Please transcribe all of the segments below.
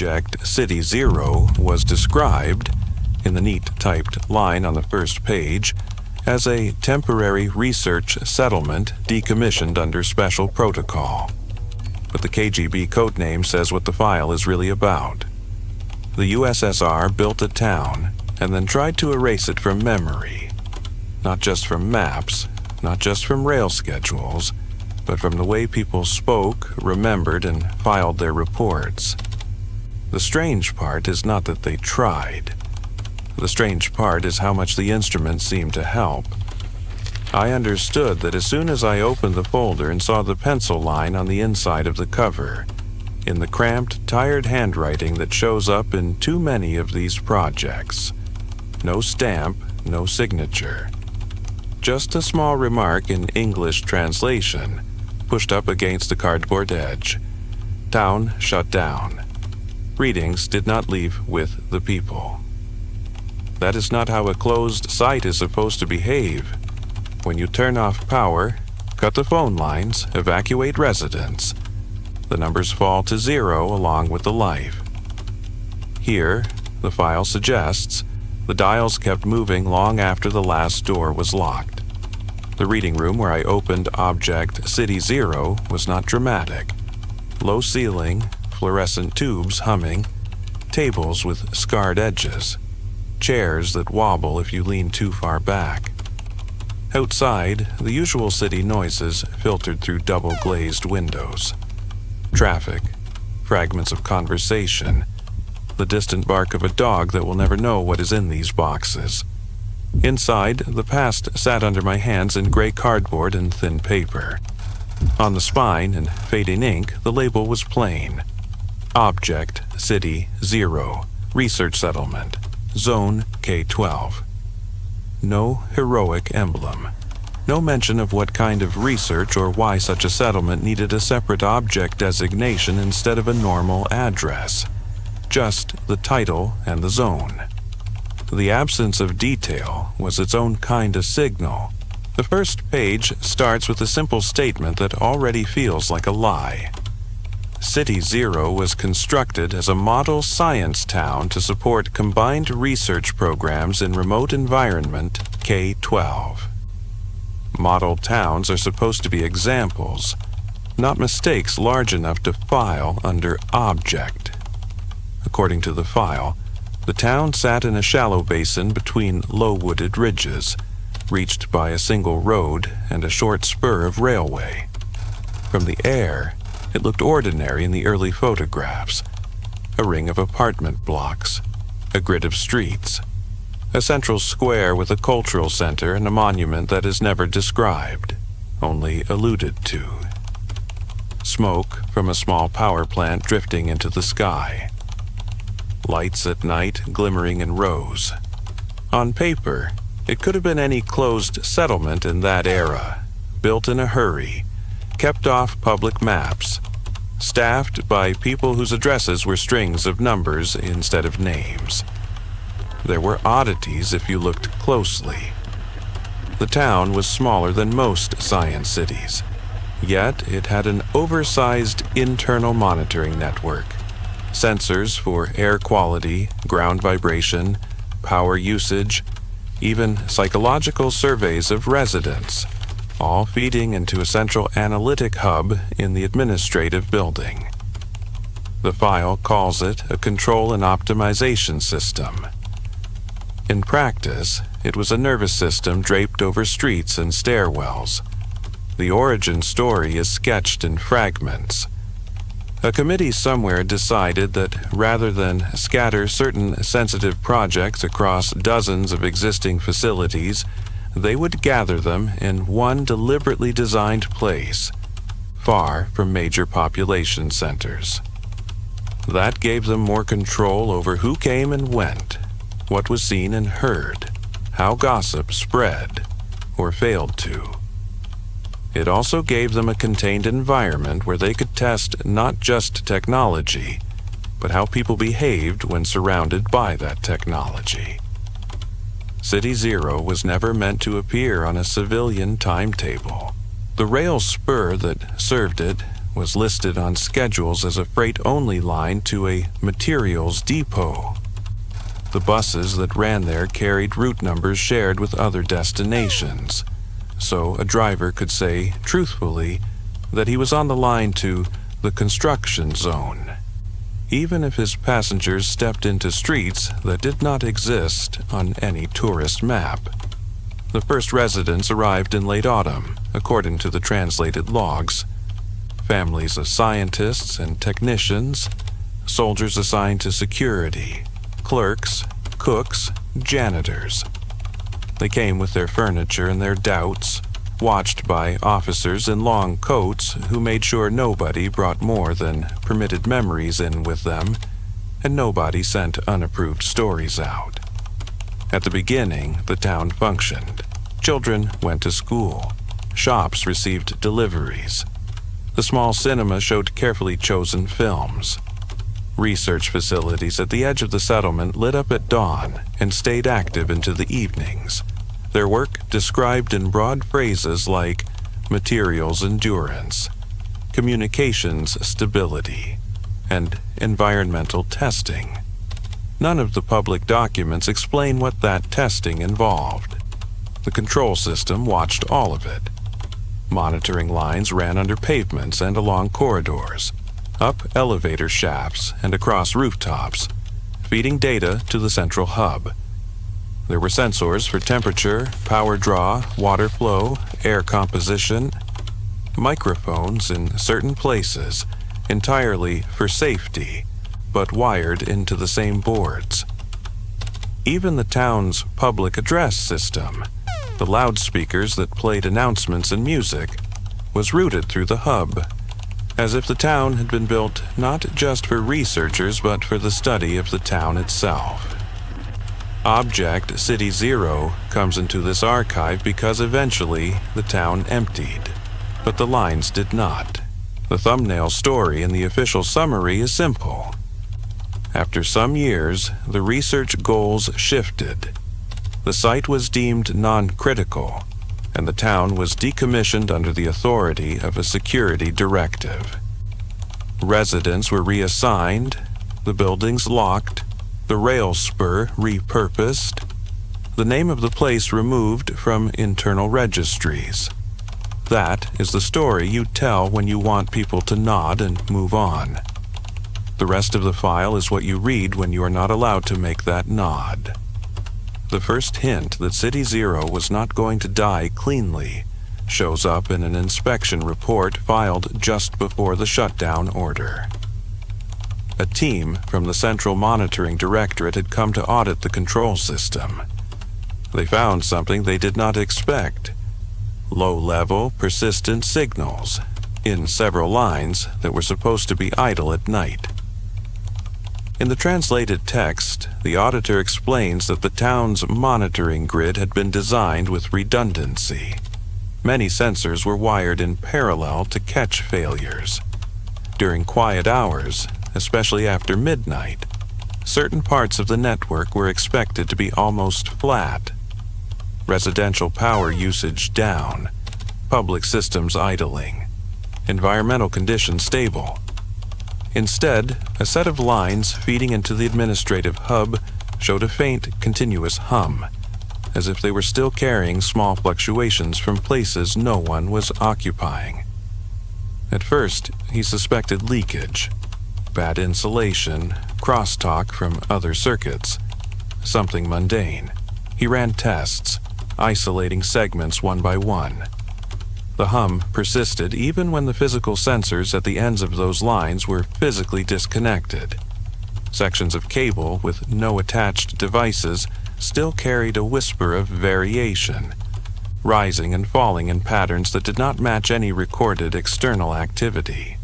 Object City 0 was described, in the neat typed line on the first page, as a temporary research settlement decommissioned under special protocol. But the KGB codename says what the file is really about. The USSR built a town and then tried to erase it from memory. Not just from maps, not just from rail schedules, but from the way people spoke, remembered, and filed their reports. The strange part is not that they tried. The strange part is how much the instruments seemed to help. I understood that as soon as I opened the folder and saw the pencil line on the inside of the cover, in the cramped, tired handwriting that shows up in too many of these projects. No stamp, no signature. Just a small remark in English translation, pushed up against the cardboard edge. Town shut down. Readings did not leave with the people. That is not how a closed site is supposed to behave. When you turn off power, cut the phone lines, evacuate residents, the numbers fall to 0 along with the life. Here, the file suggests, the dials kept moving long after the last door was locked. The reading room where I opened Object City 0 was not dramatic. Low ceiling, fluorescent tubes humming, tables with scarred edges, chairs that wobble if you lean too far back. Outside, the usual city noises filtered through double-glazed windows. Traffic, fragments of conversation, the distant bark of a dog that will never know what is in these boxes. Inside, the past sat under my hands in gray cardboard and thin paper. On the spine, in fading ink, the label was plain. Object City 0, Research Settlement, Zone K-12. No heroic emblem. No mention of what kind of research or why such a settlement needed a separate object designation instead of a normal address. Just the title and the zone. The absence of detail was its own kind of signal. The first page starts with a simple statement that already feels like a lie. City 0 was constructed as a model science town to support combined research programs in remote environment K-12. Model towns are supposed to be examples, not mistakes large enough to file under object. According to the file, the town sat in a shallow basin between low-wooded ridges, reached by a single road and a short spur of railway. From the air, it looked ordinary in the early photographs. A ring of apartment blocks, a grid of streets, a central square with a cultural center and a monument that is never described, only alluded to. Smoke from a small power plant drifting into the sky. Lights at night glimmering in rows. On paper, it could have been any closed settlement in that era, built in a hurry, kept off public maps, staffed by people whose addresses were strings of numbers instead of names. There were oddities if you looked closely. The town was smaller than most science cities, yet it had an oversized internal monitoring network. Sensors for air quality, ground vibration, power usage, even psychological surveys of residents, all feeding into a central analytic hub in the administrative building. The file calls it a control and optimization system. In practice, it was a nervous system draped over streets and stairwells. The origin story is sketched in fragments. A committee somewhere decided that rather than scatter certain sensitive projects across dozens of existing facilities, they would gather them in one deliberately designed place, far from major population centers. That gave them more control over who came and went, what was seen and heard, how gossip spread or failed to. It also gave them a contained environment where they could test not just technology, but how people behaved when surrounded by that technology. City 0 was never meant to appear on a civilian timetable. The rail spur that served it was listed on schedules as a freight-only line to a materials depot. The buses that ran there carried route numbers shared with other destinations, so a driver could say truthfully that he was on the line to the construction zone, even if his passengers stepped into streets that did not exist on any tourist map. The first residents arrived in late autumn, according to the translated logs. Families of scientists and technicians, soldiers assigned to security, clerks, cooks, janitors. They came with their furniture and their doubts, watched by officers in long coats who made sure nobody brought more than permitted memories in with them, and nobody sent unapproved stories out. At the beginning, the town functioned. Children went to school. Shops received deliveries. The small cinema showed carefully chosen films. Research facilities at the edge of the settlement lit up at dawn and stayed active into the evenings, their work described in broad phrases like materials endurance, communications stability, and environmental testing. None of the public documents explain what that testing involved. The control system watched all of it. Monitoring lines ran under pavements and along corridors, up elevator shafts and across rooftops, feeding data to the central hub. There were sensors for temperature, power draw, water flow, air composition, microphones in certain places, entirely for safety, but wired into the same boards. Even the town's public address system, the loudspeakers that played announcements and music, was routed through the hub, as if the town had been built not just for researchers but for the study of the town itself. Object City Zero comes into this archive because eventually the town emptied, but the lines did not. The thumbnail story in the official summary is simple. After some years, the research goals shifted. The site was deemed non-critical, and the town was decommissioned under the authority of a security directive. Residents were reassigned, the buildings locked, the rail spur repurposed, the name of the place removed from internal registries. That is the story you tell when you want people to nod and move on. The rest of the file is what you read when you are not allowed to make that nod. The first hint that City Zero was not going to die cleanly shows up in an inspection report filed just before the shutdown order. A team from the Central Monitoring Directorate had come to audit the control system. They found something they did not expect: low-level, persistent signals in several lines that were supposed to be idle at night. In the translated text, the auditor explains that the town's monitoring grid had been designed with redundancy. Many sensors were wired in parallel to catch failures. During quiet hours, especially after midnight, certain parts of the network were expected to be almost flat. Residential power usage down, public systems idling, environmental conditions stable. Instead, a set of lines feeding into the administrative hub showed a faint, continuous hum, as if they were still carrying small fluctuations from places no one was occupying. At first, he suspected leakage, bad insulation, crosstalk from other circuits, something mundane. He ran tests, isolating segments one by one. The hum persisted even when the physical sensors at the ends of those lines were physically disconnected. Sections of cable with no attached devices still carried a whisper of variation, rising and falling in patterns that did not match any recorded external activity.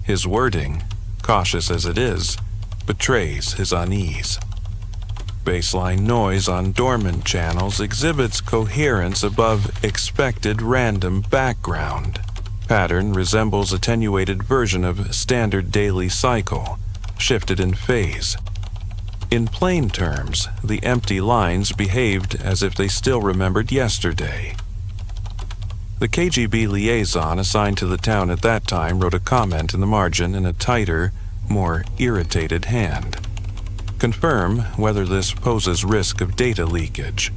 His wording, cautious as it is, betrays his unease. Baseline noise on dormant channels exhibits coherence above expected random background. Pattern resembles attenuated version of standard daily cycle, shifted in phase. In plain terms, the empty lines behaved as if they still remembered yesterday. The KGB liaison assigned to the town at that time wrote a comment in the margin in a tighter, more irritated hand. Confirm whether this poses risk of data leakage.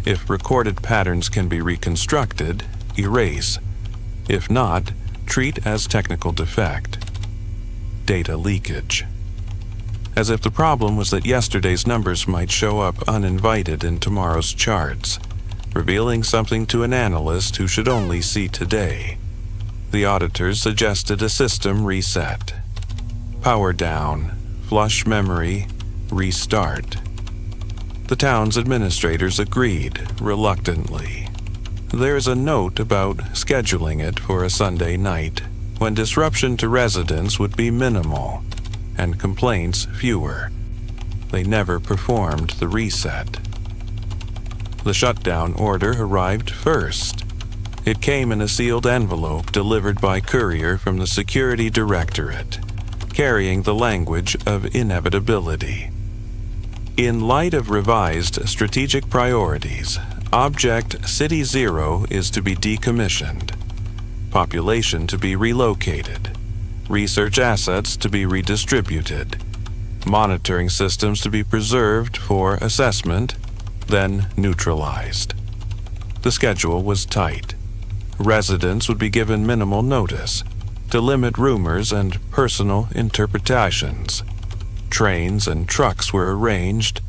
If recorded patterns can be reconstructed, erase. If not, treat as technical defect. Data leakage. As if the problem was that yesterday's numbers might show up uninvited in tomorrow's charts, revealing something to an analyst who should only see today. The auditors suggested a system reset. Power down, flush memory, restart. The town's administrators agreed, reluctantly. There's a note about scheduling it for a Sunday night, when disruption to residents would be minimal, and complaints fewer. They never performed the reset. The shutdown order arrived first. It came in a sealed envelope delivered by courier from the Security Directorate, carrying the language of inevitability. In light of revised strategic priorities, Object City Zero is to be decommissioned, population to be relocated, research assets to be redistributed, monitoring systems to be preserved for assessment, then neutralized. The schedule was tight. Residents would be given minimal notice to limit rumors and personal interpretations. Trains and trucks were arranged.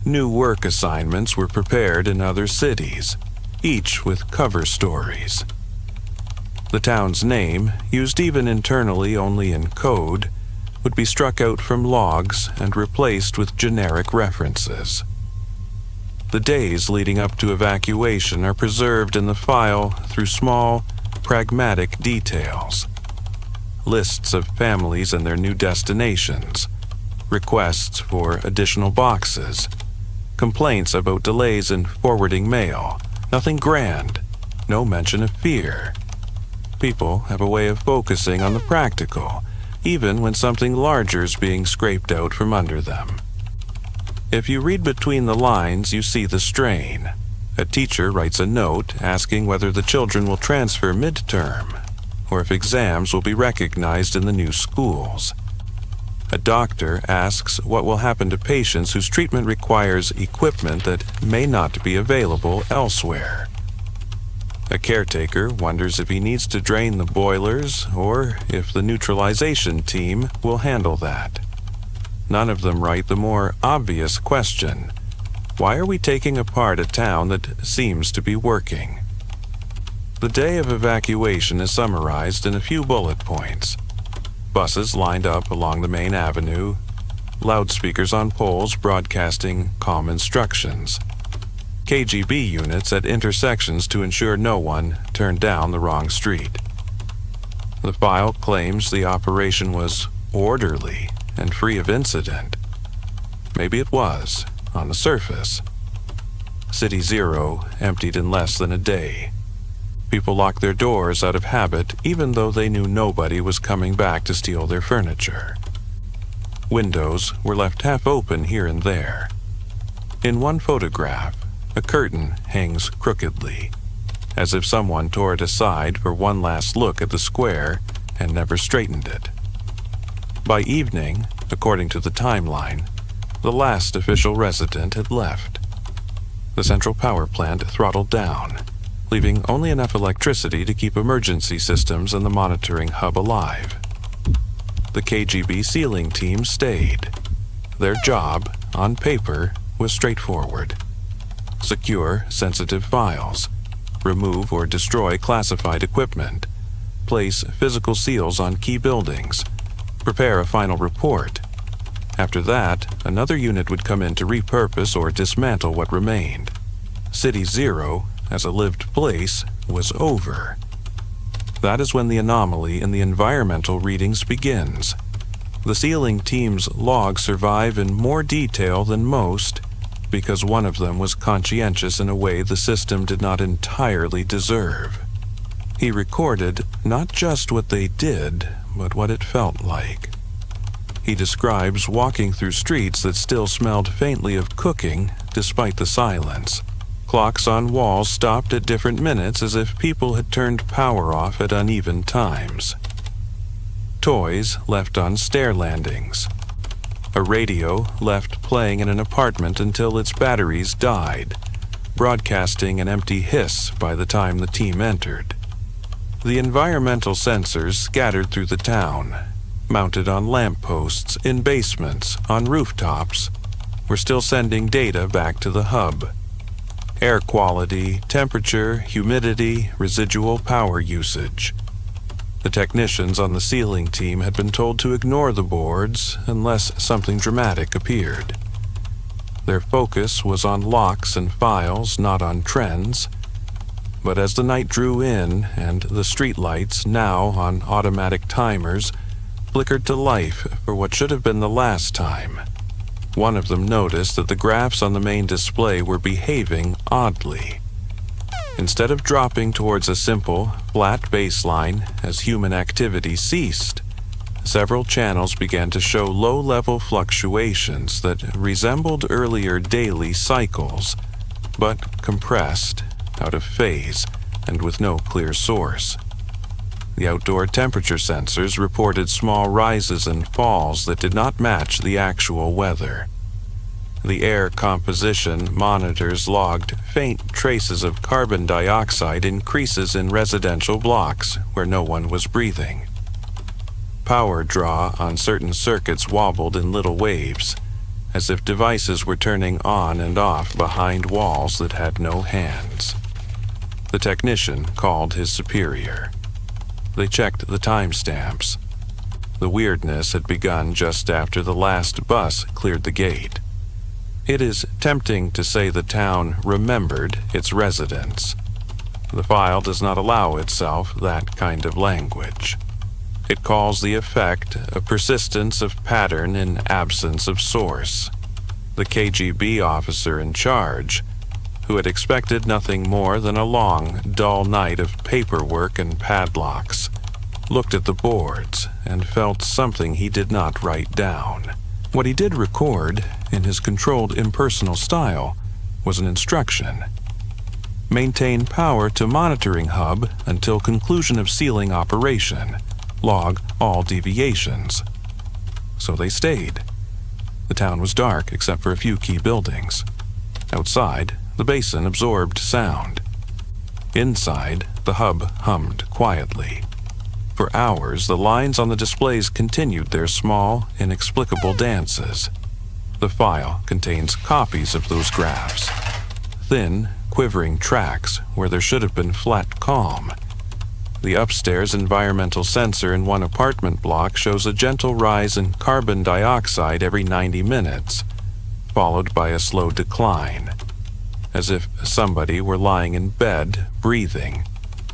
New work assignments were prepared in other cities, each with cover stories. The town's name, used even internally only in code, would be struck out from logs and replaced with generic references. The days leading up to evacuation are preserved in the file through small, pragmatic details. Lists of families and their new destinations, requests for additional boxes, complaints about delays in forwarding mail, nothing grand, no mention of fear. People have a way of focusing on the practical, even when something larger is being scraped out from under them. If you read between the lines, you see the strain. A teacher writes a note asking whether the children will transfer midterm, or if exams will be recognized in the new schools. A doctor asks what will happen to patients whose treatment requires equipment that may not be available elsewhere. A caretaker wonders if he needs to drain the boilers or if the neutralization team will handle that. None of them write the more obvious question: why are we taking apart a town that seems to be working? The day of evacuation is summarized in a few bullet points. Buses lined up along the main avenue, loudspeakers on poles broadcasting calm instructions, KGB units at intersections to ensure no one turned down the wrong street. The file claims the operation was orderly and free of incident. Maybe it was, on the surface. City Zero emptied in less than a day. People locked their doors out of habit even though they knew nobody was coming back to steal their furniture. Windows were left half open here and there. In one photograph, a curtain hangs crookedly, as if someone tore it aside for one last look at the square and never straightened it. By evening, according to the timeline, the last official resident had left. The central power plant throttled down, leaving only enough electricity to keep emergency systems and the monitoring hub alive. The KGB sealing team stayed. Their job, on paper, was straightforward. Secure sensitive files, remove or destroy classified equipment, place physical seals on key buildings, prepare a final report. After that, another unit would come in to repurpose or dismantle what remained. City Zero, as a lived place, was over. That is when the anomaly in the environmental readings begins. The sealing team's logs survive in more detail than most because one of them was conscientious in a way the system did not entirely deserve. He recorded not just what they did, but what it felt like. He describes walking through streets that still smelled faintly of cooking despite the silence, clocks on walls stopped at different minutes as if people had turned power off at uneven times. Toys left on stair landings. A radio left playing in an apartment until its batteries died, broadcasting an empty hiss by the time the team entered. The environmental sensors scattered through the town, mounted on lampposts, in basements, on rooftops, were still sending data back to the hub. Air quality, temperature, humidity, residual power usage. The technicians on the sealing team had been told to ignore the boards unless something dramatic appeared. Their focus was on locks and files, not on trends. But as the night drew in and the streetlights, now on automatic timers, flickered to life for what should have been the last time, one of them noticed that the graphs on the main display were behaving oddly. Instead of dropping towards a simple, flat baseline as human activity ceased, several channels began to show low-level fluctuations that resembled earlier daily cycles, but compressed, out of phase, and with no clear source. The outdoor temperature sensors reported small rises and falls that did not match the actual weather. The air composition monitors logged faint traces of carbon dioxide increases in residential blocks where no one was breathing. Power draw on certain circuits wobbled in little waves, as if devices were turning on and off behind walls that had no hands. The technician called his superior. They checked the timestamps. The weirdness had begun just after the last bus cleared the gate. It is tempting to say the town remembered its residents. The file does not allow itself that kind of language. It calls the effect a persistence of pattern in absence of source. The KGB officer in charge, who had expected nothing more than a long, dull night of paperwork and padlocks, looked at the boards and felt something he did not write down. What he did record, in his controlled impersonal style, was an instruction. Maintain power to monitoring hub until conclusion of sealing operation. Log all deviations. So they stayed. The town was dark except for a few key buildings. Outside, the basin absorbed sound. Inside, the hub hummed quietly. For hours, the lines on the displays continued their small, inexplicable dances. The file contains copies of those graphs. Thin, quivering tracks where there should have been flat calm. The upstairs environmental sensor in one apartment block shows a gentle rise in carbon dioxide every 90 minutes, followed by a slow decline, as if somebody were lying in bed, breathing,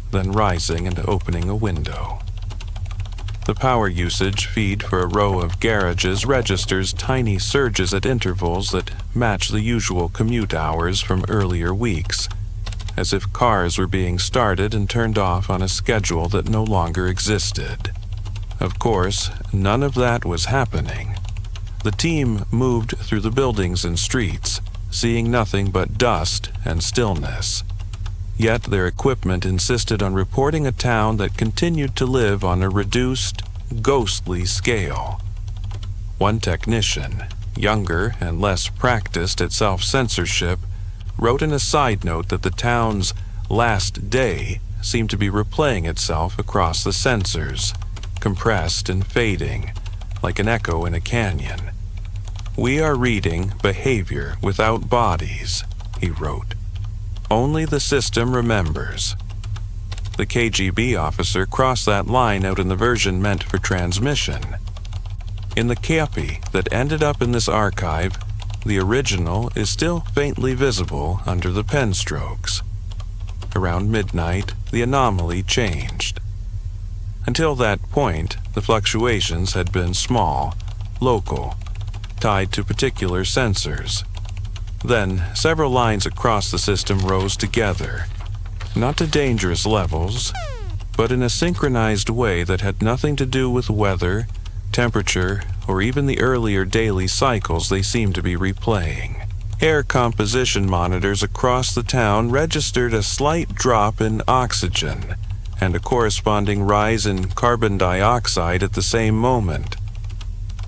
then rising and opening a window. The power usage feed for a row of garages registers tiny surges at intervals that match the usual commute hours from earlier weeks, as if cars were being started and turned off on a schedule that no longer existed. Of course, none of that was happening. The team moved through the buildings and streets, seeing nothing but dust and stillness. Yet their equipment insisted on reporting a town that continued to live on a reduced, ghostly scale. One technician, younger and less practiced at self-censorship, wrote in a side note that the town's last day seemed to be replaying itself across the sensors, compressed and fading, like an echo in a canyon. "We are reading behavior without bodies," he wrote. "Only the system remembers." The KGB officer crossed that line out in the version meant for transmission. In the copy that ended up in this archive, the original is still faintly visible under the pen strokes. Around midnight, the anomaly changed. Until that point, the fluctuations had been small, local, tied to particular sensors. Then, several lines across the system rose together, not to dangerous levels, but in a synchronized way that had nothing to do with weather, temperature, or even the earlier daily cycles they seemed to be replaying. air composition monitors across the town registered a slight drop in oxygen and a corresponding rise in carbon dioxide at the same moment.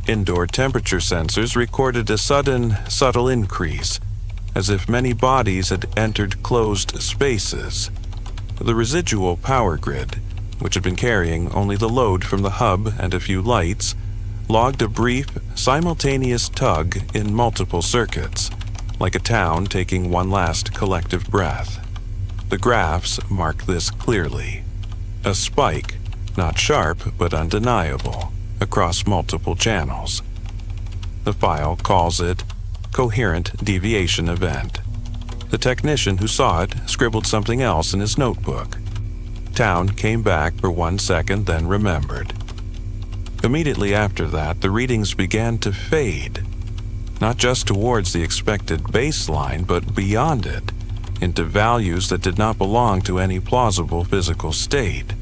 Indoor temperature sensors recorded a sudden, subtle increase, as if many bodies had entered closed spaces. The residual power grid, which had been carrying only the load from the hub and a few lights, logged a brief, simultaneous tug in multiple circuits, like a town taking one last collective breath. The graphs mark this clearly. A spike, not sharp but undeniable, across multiple channels. The file calls it coherent deviation event. The technician who saw it scribbled something else in his notebook. Town came back for 1 second, then remembered. Immediately after that, the readings began to fade, not just towards the expected baseline, but beyond it, into values that did not belong to any plausible physical state.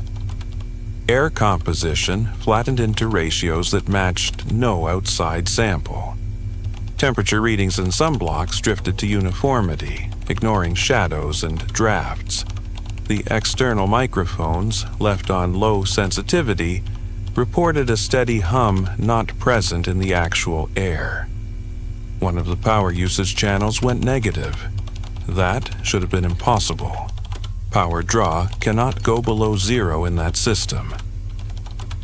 Air composition flattened into ratios that matched no outside sample. Temperature readings in some blocks drifted to uniformity, ignoring shadows and drafts. The external microphones, left on low sensitivity, reported a steady hum not present in the actual air. One of the power usage channels went negative. That should have been impossible. Power draw cannot go below 0 in that system.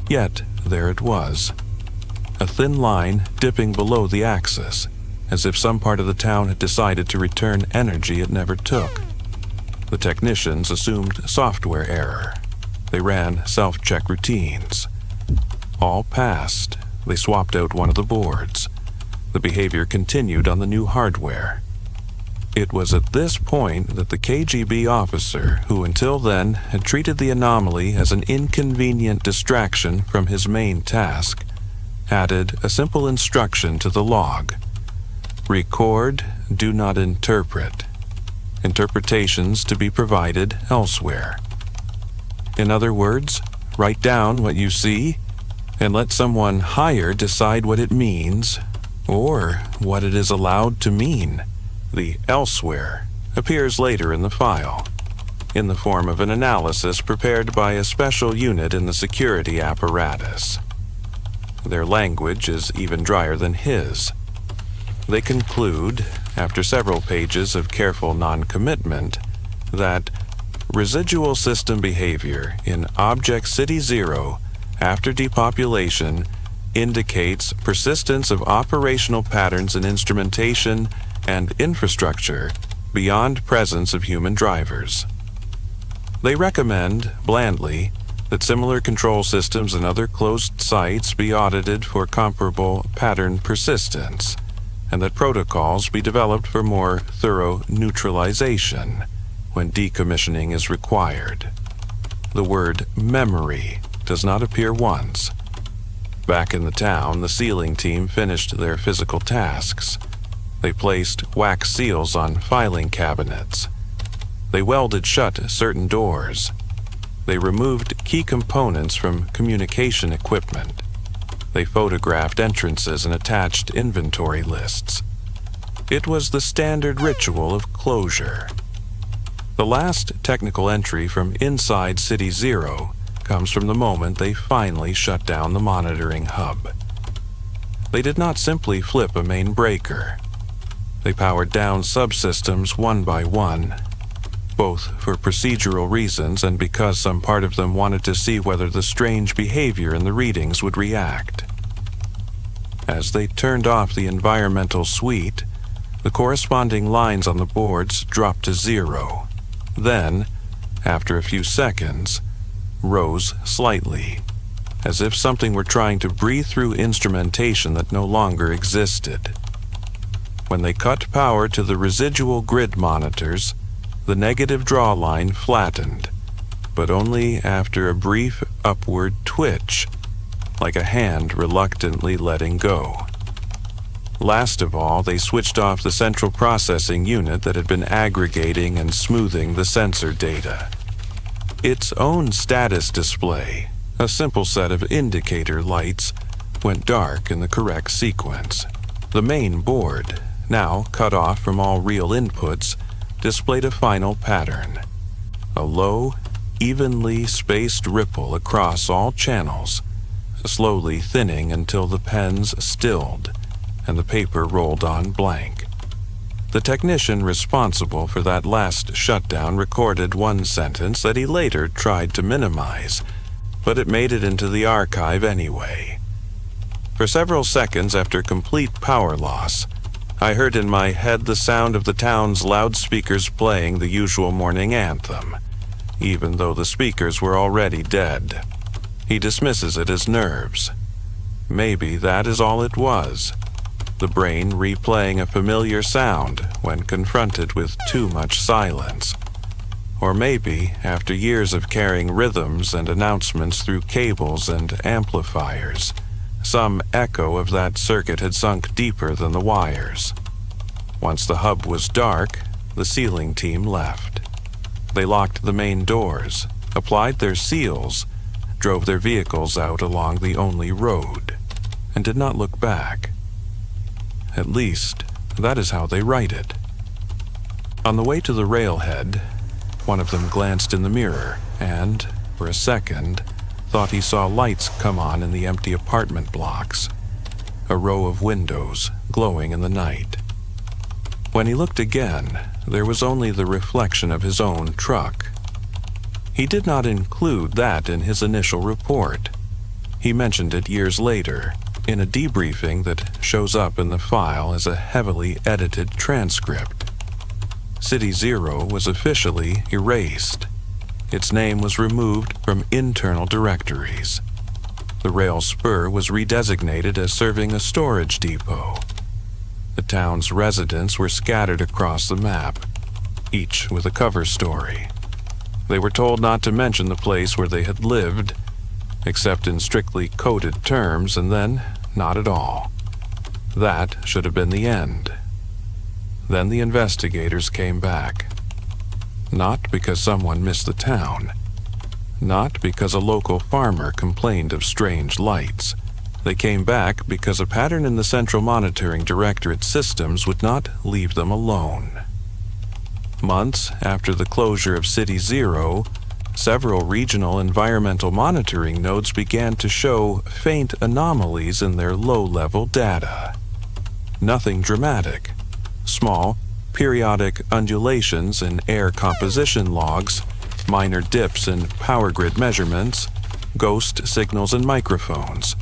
Yet, there it was. A thin line dipping below the axis, as if some part of the town had decided to return energy it never took. The technicians assumed software error. They ran self-check routines. All passed. They swapped out one of the boards. The behavior continued on the new hardware. It was at this point that the KGB officer, who until then had treated the anomaly as an inconvenient distraction from his main task, added a simple instruction to the log. Record, do not interpret. Interpretations to be provided elsewhere. In other words, write down what you see and let someone higher decide what it means or what it is allowed to mean. The elsewhere appears later in the file, in the form of an analysis prepared by a special unit in the security apparatus. Their language is even drier than his. They conclude, after several pages of careful non-commitment, that residual system behavior in Object City 0 after depopulation indicates persistence of operational patterns in instrumentation and infrastructure beyond presence of human drivers. They recommend, blandly, that similar control systems in other closed sites be audited for comparable pattern persistence, and that protocols be developed for more thorough neutralization when decommissioning is required. The word memory does not appear once. Back in the town, the sealing team finished their physical tasks. They placed wax seals on filing cabinets. They welded shut certain doors. They removed key components from communication equipment. They photographed entrances and attached inventory lists. It was the standard ritual of closure. The last technical entry from inside City 0 comes from the moment they finally shut down the monitoring hub. They did not simply flip a main breaker. They powered down subsystems one by one, both for procedural reasons and because some part of them wanted to see whether the strange behavior in the readings would react. As they turned off the environmental suite, the corresponding lines on the boards dropped to 0. Then, after a few seconds, rose slightly, as if something were trying to breathe through instrumentation that no longer existed. When they cut power to the residual grid monitors, the negative draw line flattened, but only after a brief upward twitch, like a hand reluctantly letting go. Last of all, they switched off the central processing unit that had been aggregating and smoothing the sensor data. Its own status display, a simple set of indicator lights, went dark in the correct sequence. The main board, now cut off from all real inputs, displayed a final pattern. A low, evenly spaced ripple across all channels, slowly thinning until the pens stilled and the paper rolled on blank. The technician responsible for that last shutdown recorded one sentence that he later tried to minimize, but it made it into the archive anyway. For several seconds after complete power loss, I heard in my head the sound of the town's loudspeakers playing the usual morning anthem, even though the speakers were already dead. He dismisses it as nerves. Maybe that is all it was. The brain replaying a familiar sound when confronted with too much silence. Or maybe, after years of carrying rhythms and announcements through cables and amplifiers, some echo of that circuit had sunk deeper than the wires. Once the hub was dark, the sealing team left. They locked the main doors, applied their seals, drove their vehicles out along the only road, and did not look back. At least, that is how they write it. On the way to the railhead, one of them glanced in the mirror and, for a second, thought he saw lights come on in the empty apartment blocks, a row of windows glowing in the night. When he looked again, there was only the reflection of his own truck. He did not include that in his initial report. He mentioned it years later, in a debriefing that shows up in the file as a heavily edited transcript. City Zero was officially erased. Its name was removed from internal directories. The rail spur was redesignated as serving a storage depot. The town's residents were scattered across the map, each with a cover story. They were told not to mention the place where they had lived, except in strictly coded terms, and then not at all. That should have been the end. Then the investigators came back. Not because someone missed the town. Not because a local farmer complained of strange lights. They came back because a pattern in the Central Monitoring Directorate systems would not leave them alone. Months after the closure of City Zero, several regional environmental monitoring nodes began to show faint anomalies in their low-level data. Nothing dramatic. Small, periodic undulations in air composition logs, minor dips in power grid measurements, ghost signals in microphones.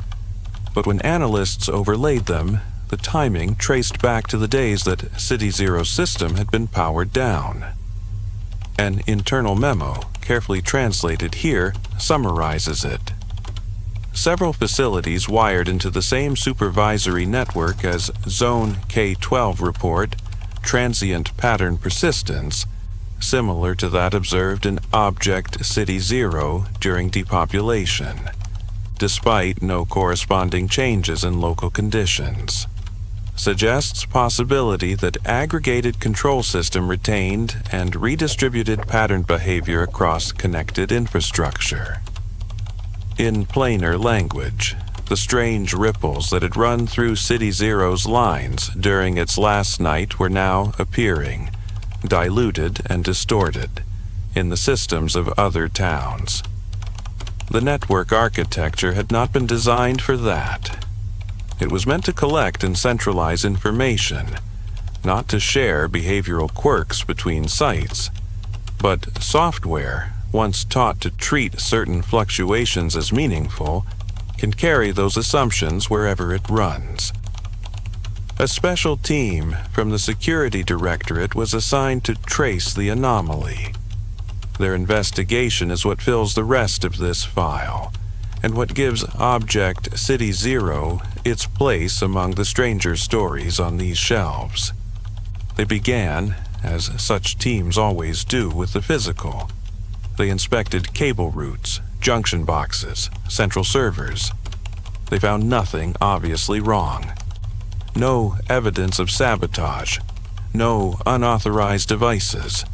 But when analysts overlaid them, the timing traced back to the days that City Zero's system had been powered down. An internal memo, carefully translated here, summarizes it. Several facilities wired into the same supervisory network as Zone K12 report transient pattern persistence, similar to that observed in Object City Zero during depopulation, despite no corresponding changes in local conditions. Suggests possibility that aggregated control system retained and redistributed pattern behavior across connected infrastructure. In plainer language, the strange ripples that had run through City Zero's lines during its last night were now appearing, diluted and distorted, in the systems of other towns. The network architecture had not been designed for that. It was meant to collect and centralize information, not to share behavioral quirks between sites. But software, once taught to treat certain fluctuations as meaningful, can carry those assumptions wherever it runs. A special team from the Security Directorate was assigned to trace the anomaly. Their investigation is what fills the rest of this file, and what gives Object City Zero its place among the stranger stories on these shelves. They began, as such teams always do, with the physical. They inspected cable routes, junction boxes, central servers. They found nothing obviously wrong. No evidence of sabotage, no unauthorized devices,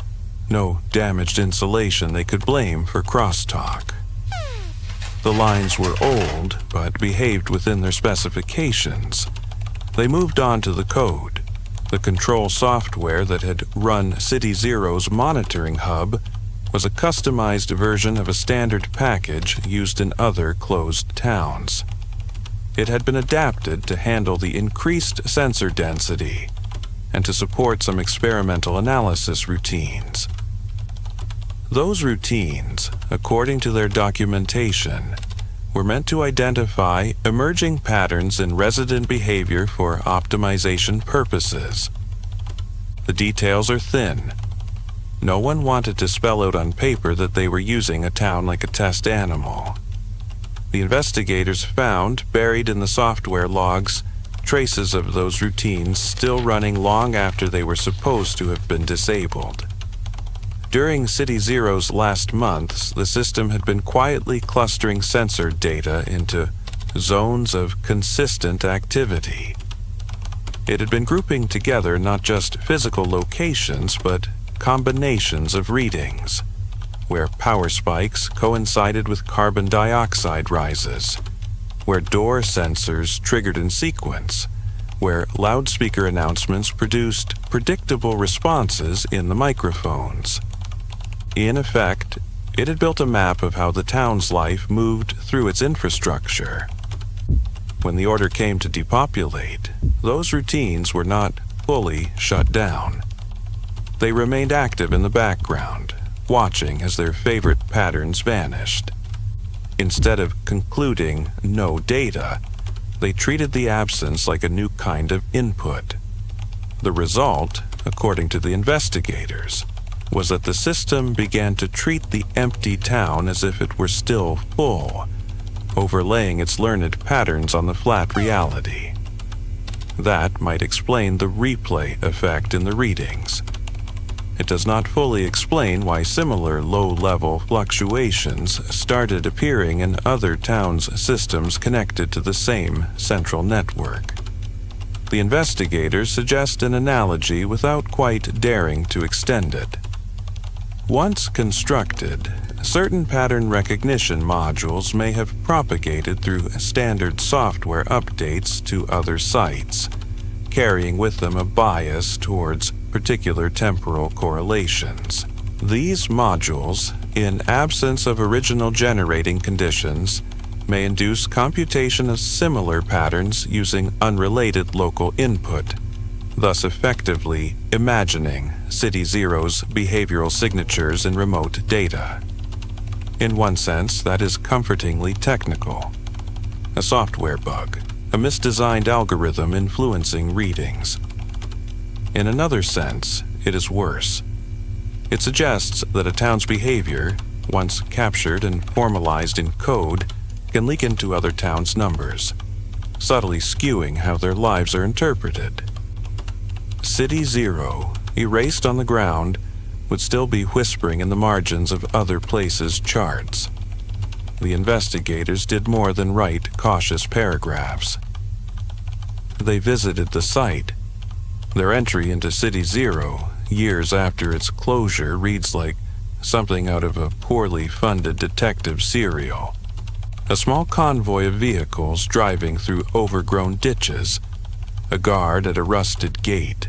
no damaged insulation they could blame for crosstalk. The lines were old, but behaved within their specifications. They moved on to the code, The control software that had run City Zero's monitoring hub was a customized version of a standard package used in other closed towns. It had been adapted to handle the increased sensor density and to support some experimental analysis routines. Those routines, according to their documentation, were meant to identify emerging patterns in resident behavior for optimization purposes. The details are thin. No one wanted to spell out on paper that they were using a town like a test animal. The investigators found, buried in the software logs, traces of those routines still running long after they were supposed to have been disabled. During City Zero's last months, the system had been quietly clustering sensor data into zones of consistent activity. It had been grouping together not just physical locations, but combinations of readings, where power spikes coincided with carbon dioxide rises, where door sensors triggered in sequence, where loudspeaker announcements produced predictable responses in the microphones. In effect, it had built a map of how the town's life moved through its infrastructure. When the order came to depopulate, those routines were not fully shut down. They remained active in the background, watching as their favorite patterns vanished. Instead of concluding no data, they treated the absence like a new kind of input. The result, according to the investigators, was that the system began to treat the empty town as if it were still full, overlaying its learned patterns on the flat reality. That might explain the replay effect in the readings. It does not fully explain why similar low-level fluctuations started appearing in other towns' systems connected to the same central network. The investigators suggest an analogy without quite daring to extend it. Once constructed, certain pattern recognition modules may have propagated through standard software updates to other sites, carrying with them a bias towards particular temporal correlations. These modules, in absence of original generating conditions, may induce computation of similar patterns using unrelated local input, thus effectively imagining City Zero's behavioral signatures in remote data. In one sense, that is comfortingly technical. A software bug, a misdesigned algorithm influencing readings. In another sense, it is worse. It suggests that a town's behavior, once captured and formalized in code, can leak into other towns' numbers, subtly skewing how their lives are interpreted. City Zero, erased on the ground, would still be whispering in the margins of other places' charts. The investigators did more than write cautious paragraphs. They visited the site. Their entry into City Zero, years after its closure, reads like something out of a poorly funded detective serial. A small convoy of vehicles driving through overgrown ditches, a guard at a rusted gate,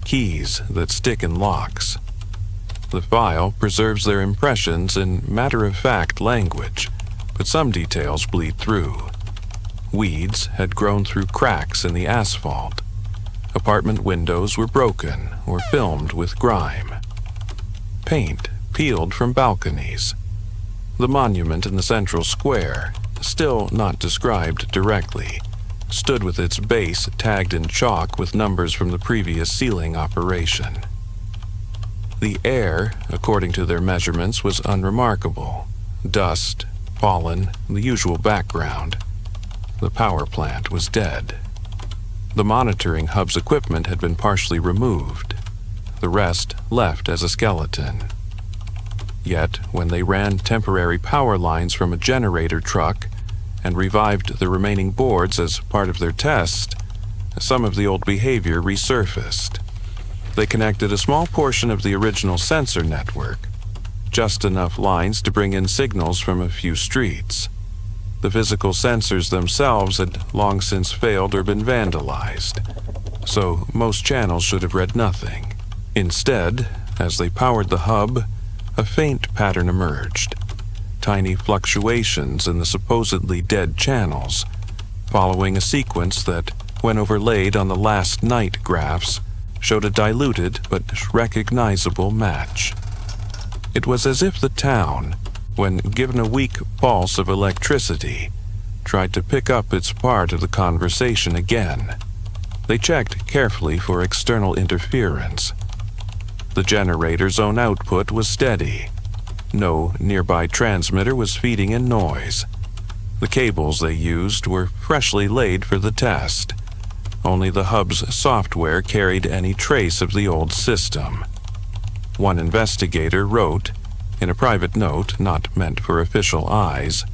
keys that stick in locks. The file preserves their impressions in matter-of-fact language, but some details bleed through. Weeds had grown through cracks in the asphalt. Apartment windows were broken or filmed with grime. Paint peeled from balconies. The monument in the central square, still not described directly, stood with its base tagged in chalk with numbers from the previous sealing operation. The air, according to their measurements, was unremarkable. Dust, pollen, the usual background. The power plant was dead. The monitoring hub's equipment had been partially removed. The rest left as a skeleton. Yet, when they ran temporary power lines from a generator truck and revived the remaining boards as part of their test, some of the old behavior resurfaced. They connected a small portion of the original sensor network, just enough lines to bring in signals from a few streets. The physical sensors themselves had long since failed or been vandalized. so most channels should have read nothing. Instead, as they powered the hub, a faint pattern emerged. Tiny fluctuations in the supposedly dead channels, following a sequence that, when overlaid on the last night graphs, showed a diluted but recognizable match. It was as if the town, when given a weak pulse of electricity, tried to pick up its part of the conversation again. They checked carefully for external interference. The generator's own output was steady. No nearby transmitter was feeding in noise. The cables they used were freshly laid for the test. Only the hub's software carried any trace of the old system. One investigator wrote, in a private note not meant for official eyes,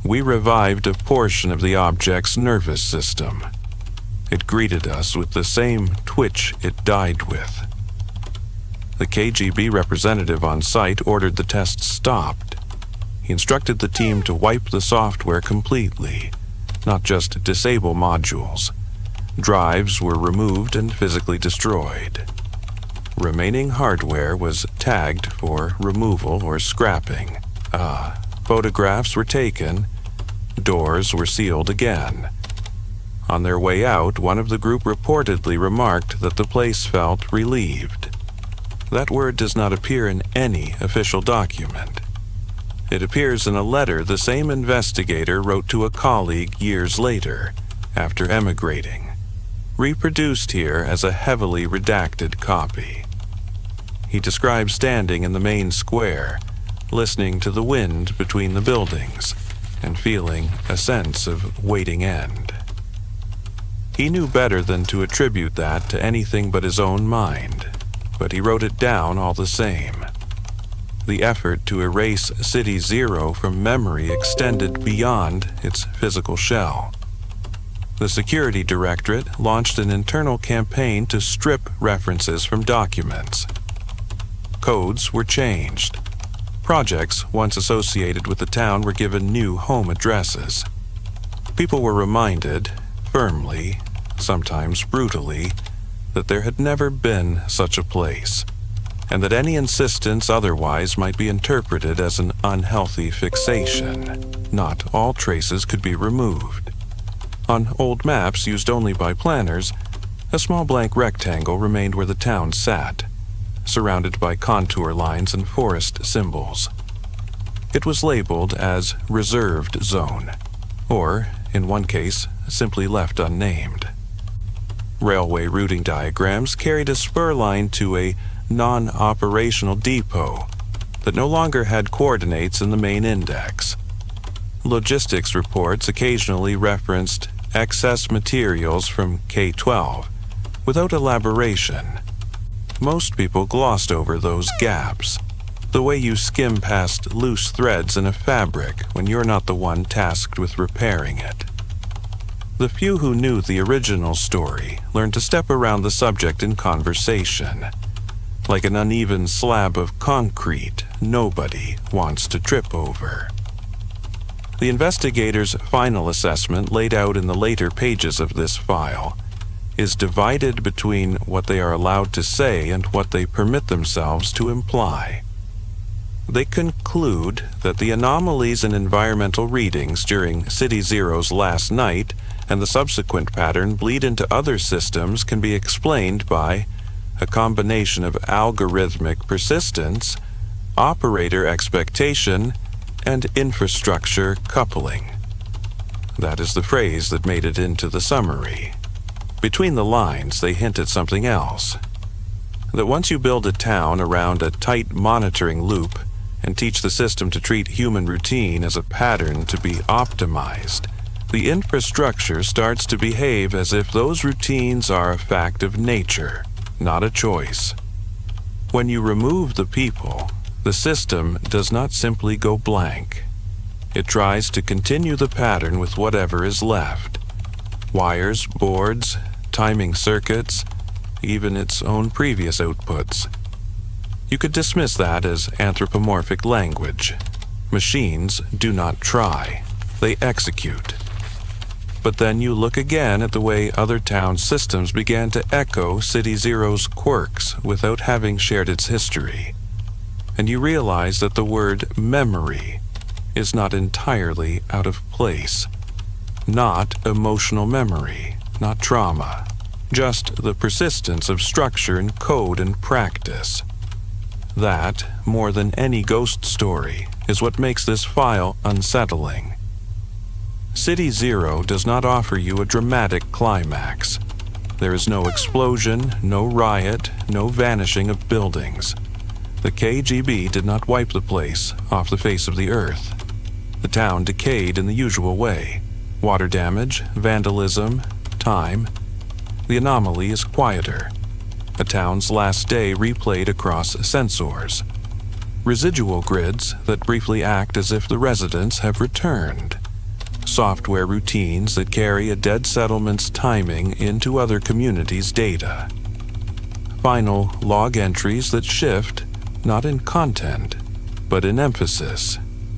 "We revived a portion of the object's nervous system. It greeted us with the same twitch it died with." The KGB representative on site ordered the test stopped. He instructed the team to wipe the software completely, not just disable modules. Drives were removed and physically destroyed. Remaining hardware was tagged for removal or scrapping. Photographs were taken. Doors were sealed again. On their way out, one of the group reportedly remarked that the place felt relieved. That word does not appear in any official document. It appears in a letter the same investigator wrote to a colleague years later, after emigrating, reproduced here as a heavily redacted copy. He describes standing in the main square, listening to the wind between the buildings, and feeling a sense of waiting end. He knew better than to attribute that to anything but his own mind, but he wrote it down all the same. The effort to erase City Zero from memory extended beyond its physical shell. The Security Directorate launched an internal campaign to strip references from documents. Codes were changed. Projects once associated with the town were given new home addresses. People were reminded, firmly, sometimes brutally, that there had never been such a place, and that any insistence otherwise might be interpreted as an unhealthy fixation. Not all traces could be removed. On old maps used only by planners, a small blank rectangle remained where the town sat, surrounded by contour lines and forest symbols. It was labeled as Reserved Zone, or, in one case, simply left unnamed. Railway routing diagrams carried a spur line to a non-operational depot that no longer had coordinates in the main index. Logistics reports occasionally referenced excess materials from K-12, without elaboration. Most people glossed over those gaps, the way you skim past loose threads in a fabric when you're not the one tasked with repairing it. The few who knew the original story learned to step around the subject in conversation. Like an uneven slab of concrete, nobody wants to trip over. The investigator's final assessment, laid out in the later pages of this file, is divided between what they are allowed to say and what they permit themselves to imply. They conclude that the anomalies in environmental readings during City Zero's last night and the subsequent pattern bleed into other systems can be explained by a combination of algorithmic persistence, operator expectation, and infrastructure coupling. That is the phrase that made it into the summary. Between the lines, they hint at something else. That once you build a town around a tight monitoring loop and teach the system to treat human routine as a pattern to be optimized, the infrastructure starts to behave as if those routines are a fact of nature, not a choice. When you remove the people, the system does not simply go blank. It tries to continue the pattern with whatever is left. Wires, boards, timing circuits, even its own previous outputs. You could dismiss that as anthropomorphic language. Machines do not try, they execute. But then you look again at the way other town systems began to echo City Zero's quirks without having shared its history. And you realize that the word memory is not entirely out of place. Not emotional memory, not trauma, just the persistence of structure and code and practice. That, more than any ghost story, is what makes this file unsettling. City Zero does not offer you a dramatic climax. There is no explosion, no riot, no vanishing of buildings. The KGB did not wipe the place off the face of the earth. The town decayed in the usual way. Water damage, vandalism, time. The anomaly is quieter. A town's last day replayed across sensors. Residual grids that briefly act as if the residents have returned. Software routines that carry a dead settlement's timing into other communities' data. Final log entries that shift, not in content, but in emphasis,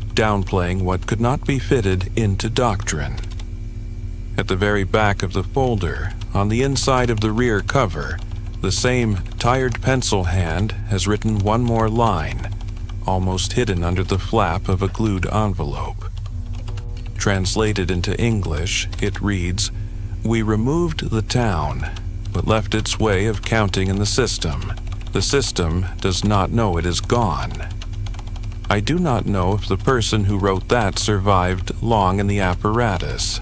downplaying what could not be fitted into doctrine. At the very back of the folder, on the inside of the rear cover, the same tired pencil hand has written one more line, almost hidden under the flap of a glued envelope. Translated into English, it reads, "We removed the town, but left its way of counting in the system. The system does not know it is gone." I do not know if the person who wrote that survived long in the apparatus.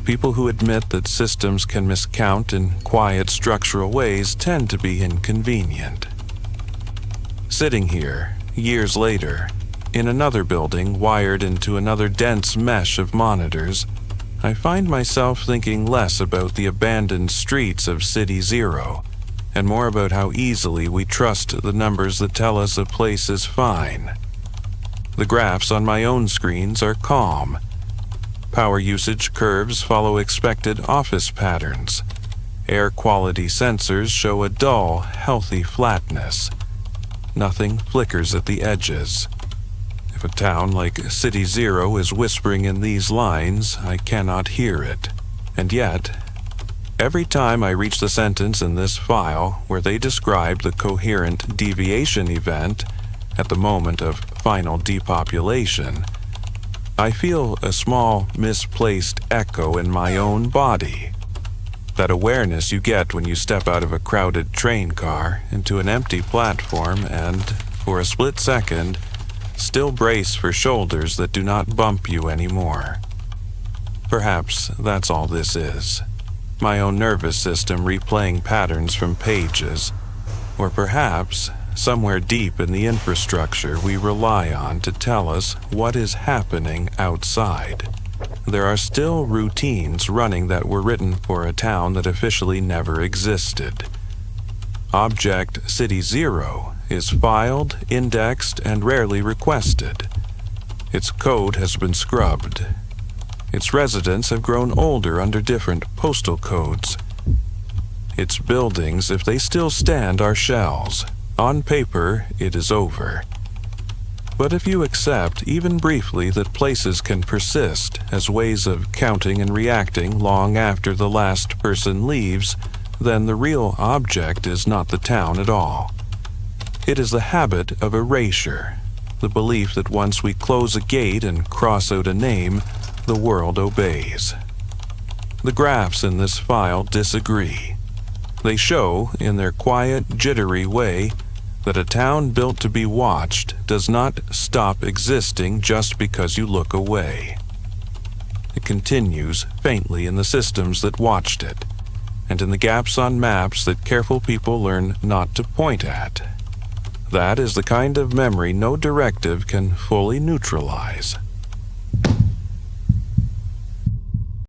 People who admit that systems can miscount in quiet structural ways tend to be inconvenient. Sitting here, years later, in another building wired into another dense mesh of monitors, I find myself thinking less about the abandoned streets of City Zero, and more about how easily we trust the numbers that tell us a place is fine. The graphs on my own screens are calm. Power usage curves follow expected office patterns. Air quality sensors show a dull, healthy flatness. Nothing flickers at the edges. If a town like City Zero is whispering in these lines, I cannot hear it. And yet, every time I reach the sentence in this file where they describe the coherent deviation event at the moment of final depopulation, I feel a small, misplaced echo in my own body. That awareness you get when you step out of a crowded train car into an empty platform and, for a split second, still brace for shoulders that do not bump you anymore. Perhaps that's all this is. My own nervous system replaying patterns from pages, or perhaps somewhere deep in the infrastructure we rely on to tell us what is happening outside. There are still routines running that were written for a town that officially never existed. Object City Zero is filed, indexed, and rarely requested. Its code has been scrubbed. Its residents have grown older under different postal codes. Its buildings, if they still stand, are shells. On paper, it is over. But if you accept, even briefly, that places can persist as ways of counting and reacting long after the last person leaves, then the real object is not the town at all. It is the habit of erasure, the belief that once we close a gate and cross out a name, the world obeys. The graphs in this file disagree. They show, in their quiet, jittery way, that a town built to be watched does not stop existing just because you look away. It continues faintly in the systems that watched it, and in the gaps on maps that careful people learn not to point at. That is the kind of memory no directive can fully neutralize.